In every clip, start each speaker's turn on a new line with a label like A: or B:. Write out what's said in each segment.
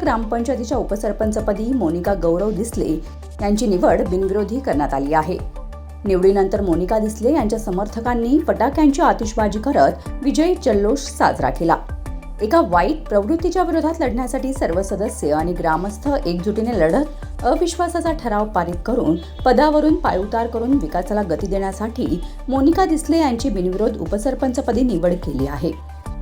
A: ग्रामपंचायतीच्या उपसरपंचपदी मोनिका गौरव दिसले यांची निवड बिनविरोधी करण्यात आली आहे. निवडीनंतर मोनिका दिसले यांच्या समर्थकांनी फटाक्यांची आतिषबाजी करत विजयी जल्लोष साजरा केला. एका वाईट प्रवृत्तीच्या विरोधात लढण्यासाठी सर्व सदस्य आणि ग्रामस्थ एकजुटीने लढत अविश्वासाचा ठराव पारित करून पदावरून पायउतार करून विकासाला गती देण्यासाठी मोनिका दिसले यांची बिनविरोध उपसरपंचपदी निवड केली आहे.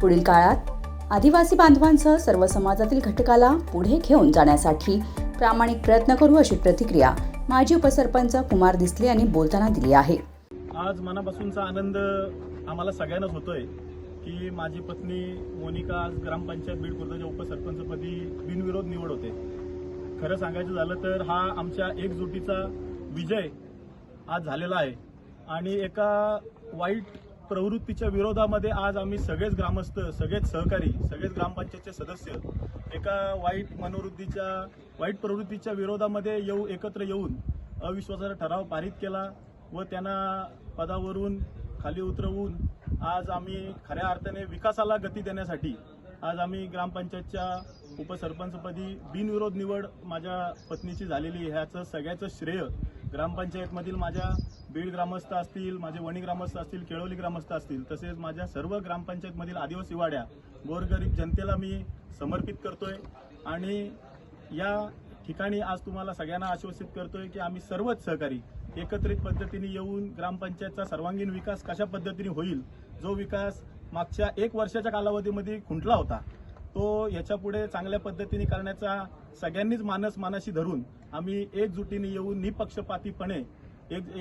A: पुढील काळात आदिवासी बांधवांसह सर्व समाजातील घटकाला पुढे घेऊन जाण्यासाठी प्रामाणिक प्रयत्न करू अशी प्रतिक्रिया माजी उपसरपंच कुमार दिसले यांनी बोलताना दिली आहे.
B: आज मनापासूनचा आनंद आम्हाला सगळ्यांनाच होतोय की माझी पत्नी मोनिका आज ग्रामपंचायत बीड खुर्दच्या उपसरपंचपदी बिनविरोध निवड होते. खरं सांगायचं झालं तर हा आमच्या एकजुटीचा विजय आज झालेला आहे आणि एका वाईट प्रवृत्तीच्या विरोधामध्ये आज आम्ही सगळेच ग्रामस्थ, सगळेच सहकारी, सगळेच ग्रामपंचायतचे सदस्य एका वाईट प्रवृत्तीच्या विरोधामध्ये एकत्र येऊन अविश्वासाचा ठराव पारित केला व त्यांना पदावरून खाली उतरवून आज आम्ही खऱ्या अर्थाने विकासाला गती देण्यासाठी आज आम्ही ग्रामपंचायतच्या उपसरपंचपदी बिनविरोध निवड माझ्या पत्नीची झालेली. ह्याचं सगळ्याचं श्रेय ग्रामपंचायतमधील माझ्या बीड ग्रामस्थ असतील, माझे वणी ग्रामस्थ असतील, केळवली ग्रामस्थ असतील, तसेच माझ्या सर्व ग्रामपंचायतमधील आदिवासी वाड्या गोरगरीब जनतेला मी समर्पित करतोय. आणि या ठिकाणी आज तुम्हाला सगळ्यांना आश्वासित करतोय की आम्ही सर्वच सहकारी एकत्रित पद्धतीने येऊन ग्रामपंचायतचा सर्वांगीण विकास कशा पद्धतीने होईल, जो विकास मागच्या 1 वर्षाच्या कालावधीमध्ये खुंटला होता, तो याच्यापुढे चांगल्या पद्धतीने करण्याचा सगळ्यांनीच मानाशी धरून आम्ही एकजुटीने येऊन निपक्षपातीपणे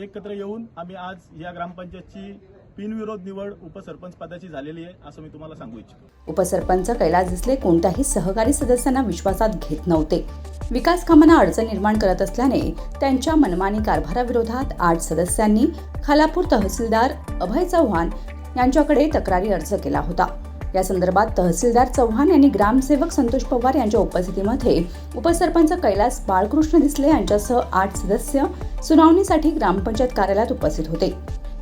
B: एकत्र येऊन आम्ही आज या ग्रामपंचायतची बिनविरोध निवड उपसरपंच पदाची झालेली आहे असं मी तुम्हाला सांगू इच्छितो.
A: उपसरपंच कैलास दिसले कोणत्याही सहकारी सदस्यांना विश्वासात घेत नव्हते. विकास कामांना अडचण निर्माण करत असल्याने त्यांच्या मनमानी कारभाराविरोधात 8 सदस्यांनी खालापूर तहसीलदार अभय चव्हाण यांच्याकडे तक्रारी अर्ज केला होता. या संदर्भात तहसीलदार चव्हाण यांनी ग्रामसेवक संतोष पवार यांच्या उपस्थितीमध्ये उपसरपंच कैलास बाळकृष्ण दिसले यांच्यासह 8 सदस्य सुनावणीसाठी ग्रामपंचायत कार्यालयात उपस्थित होते.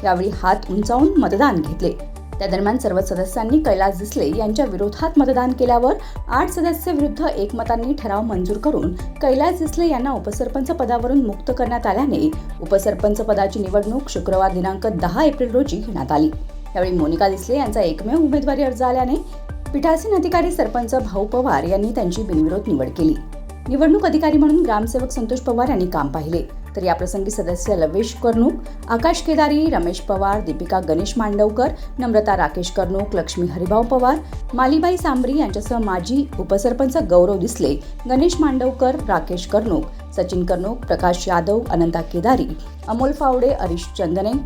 A: यावेळी हात उंचावून मतदान घेतले. त्या दरम्यान सर्व सदस्यांनी कैलास दिसले यांच्या विरोधात मतदान केल्यावर 8 सदस्य विरुद्ध एकमतांनी ठराव मंजूर करून कैलास दिसले यांना उपसरपंच पदावरून मुक्त करण्यात आल्याने उपसरपंच पदाची निवडणूक शुक्रवार दिनांक 10 एप्रिल रोजी घेण्यात आली. यावेळी मोनिका दिसले यांचा एकमेव उमेदवारी अर्ज आल्याने पीठासीन अधिकारी सरपंच भाऊ पवार यांनी त्यांची बिनविरोध निवड केली. निवडणूक अधिकारी म्हणून ग्रामसेवक संतोष पवार यांनी काम पाहिले. तर याप्रसंगी सदस्य लवेश कर्णूक, आकाश केदारी, रमेश पवार, दीपिका गणेश मांडवकर, नम्रता राकेश कर्णूक, लक्ष्मी हरिभाऊ पवार, मालीबाई सांबरी यांच्यासह माजी उपसरपंच गौरव दिसले, गणेश मांडवकर, राकेश कर्णूक, सचिन कर्णूक, प्रकाश यादव, अनंता केदारी, अमोल फावडे, हरीश चंदने,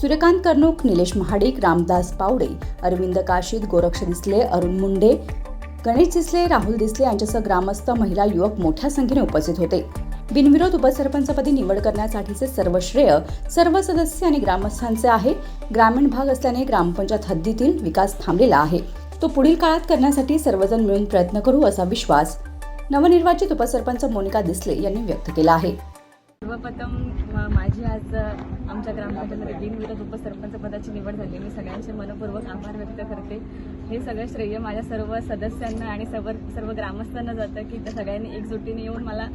A: सूर्यकांत कर्णूक, निलेश महाडिक, रामदास पावडे, अरविंद काशीद, गोरक्ष दिसले, अरुण मुंडे, गणेश दिसले, राहुल दिसले यांच्यासह ग्रामस्थ, महिला, युवक मोठ्या संख्येने उपस्थित होते. बिनविरोध उपसरपंचपदी निवड करण्यासाठीचे सर्व श्रेय सर्व सदस्य आणि ग्रामस्थांचे आहे. ग्रामीण भाग असल्याने ग्रामपंचायत हद्दीतील विकास थांबलेला आहे. तो पुढील काळात करण्यासाठी सर्वजण मिळून प्रयत्न करू असा विश्वास नवनिर्वाचित उपसरपंच मोनिका दिसले यांनी व्यक्त केला आहे.
C: सर्वप्रथम माझी आज आमच्या ग्रामपंचायतीमध्ये बिनविरोध उपसरपंच पदाची निवड झाली. मी सगळ्यांचे मनपूर्वक आभार व्यक्त करते. हे सगळं श्रेय माझ्या सर्व सदस्यांना आणि सर्व ग्रामस्थांना जातं की त्या सगळ्यांनी एकजुटीने येऊन मला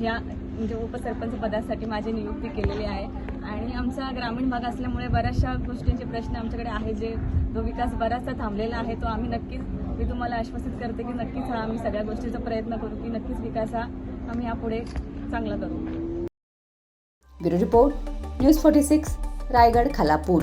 C: या म्हणजे उपसरपंच पदासाठी माझी नियुक्ती केलेली आहे. आणि आमचा ग्रामीण भाग असल्यामुळे बऱ्याचशा गोष्टींचे प्रश्न आमच्याकडे आहे, जो विकास बराचसा थांबलेला आहे, तो आम्ही नक्कीच, मी तुम्हाला आश्वासित करते की नक्कीच आम्ही सगळ्या गोष्टीचा प्रयत्न करू की नक्कीच विकास आम्ही यापुढे चांगला करू.
A: Bureau report, news 46, Raigad, Khalapur.